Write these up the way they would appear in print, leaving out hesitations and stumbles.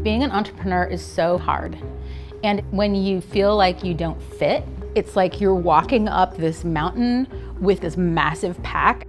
Being an entrepreneur is so hard. And when you feel like you don't fit, it's like you're walking up this mountain with this massive pack.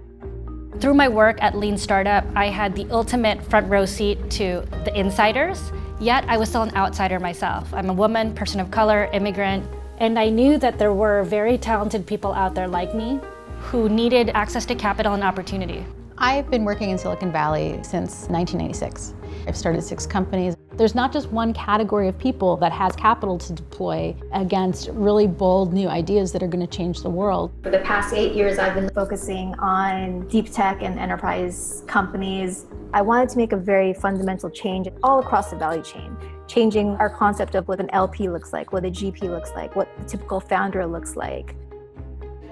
Through my work at Lean Startup, I had the ultimate front row seat to the insiders, yet I was still an outsider myself. I'm a woman, person of color, immigrant, and I knew that there were very talented people out there like me who needed access to capital and opportunity. I've been working in Silicon Valley since 1996. I've started 6 companies. There's not just one category of people that has capital to deploy against really bold new ideas that are going to change the world. For the past 8 years, I've been focusing on deep tech and enterprise companies. I wanted to make a very fundamental change all across the value chain, changing our concept of what an LP looks like, what a GP looks like, what the typical founder looks like.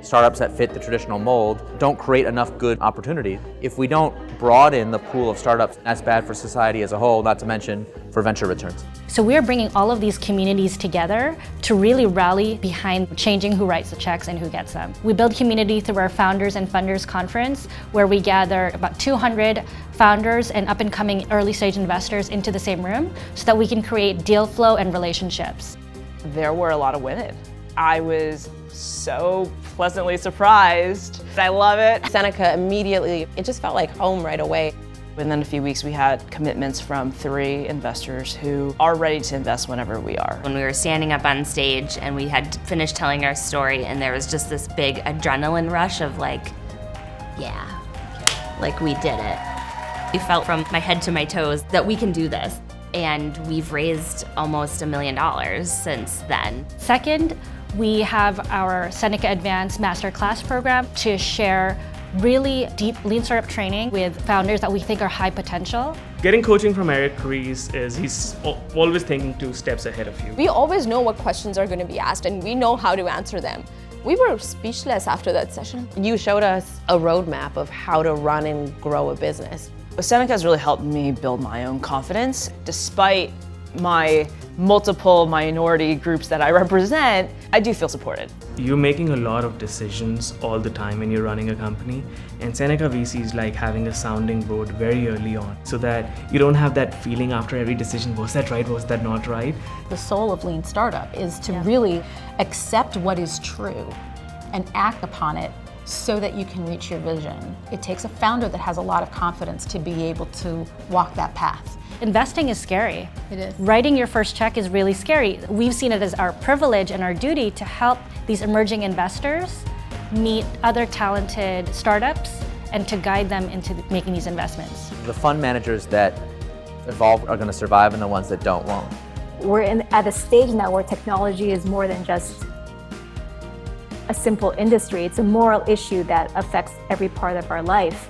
Startups that fit the traditional mold don't create enough good opportunity. If we don't broaden the pool of startups, that's bad for society as a whole, not to mention for venture returns. So we're bringing all of these communities together to really rally behind changing who writes the checks and who gets them. We build community through our Founders and Funders Conference, where we gather about 200 founders and up-and-coming early-stage investors into the same room so that we can create deal flow and relationships. There were a lot of women. I was so pleasantly surprised. I love it. Seneca immediately, it just felt like home right away. Within a few weeks, we had commitments from 3 investors who are ready to invest whenever we are. When we were standing up on stage and we had finished telling our story, and there was just this big adrenaline rush of like, yeah, like we did it. I felt from my head to my toes that we can do this. And we've raised almost $1 million since then. Second, we have our Seneca Advanced Masterclass program to share really deep Lean Startup training with founders that we think are high potential. Getting coaching from Eric Ries is he's always thinking 2 steps ahead of you. We always know what questions are going to be asked and we know how to answer them. We were speechless after that session. You showed us a roadmap of how to run and grow a business. Seneca has really helped me build my own confidence. Despite my multiple minority groups that I represent, I do feel supported. You're making a lot of decisions all the time when you're running a company, and Seneca VC is like having a sounding board very early on so that you don't have that feeling after every decision, was that right, was that not right? The soul of Lean Startup is to really accept what is true and act upon it so that you can reach your vision. It takes a founder that has a lot of confidence to be able to walk that path. Investing is scary. It is. Writing your first check is really scary. We've seen it as our privilege and our duty to help these emerging investors meet other talented startups and to guide them into making these investments. The fund managers that evolve are going to survive, and the ones that don't won't. We're at a stage now where technology is more than just a simple industry. It's a moral issue that affects every part of our life.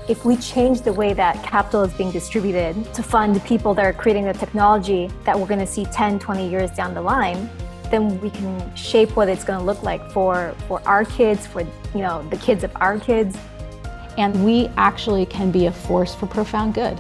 If we change the way that capital is being distributed to fund the people that are creating the technology that we're going to see 10, 20 years down the line, then we can shape what it's going to look like for our kids, for the kids of our kids. And we actually can be a force for profound good.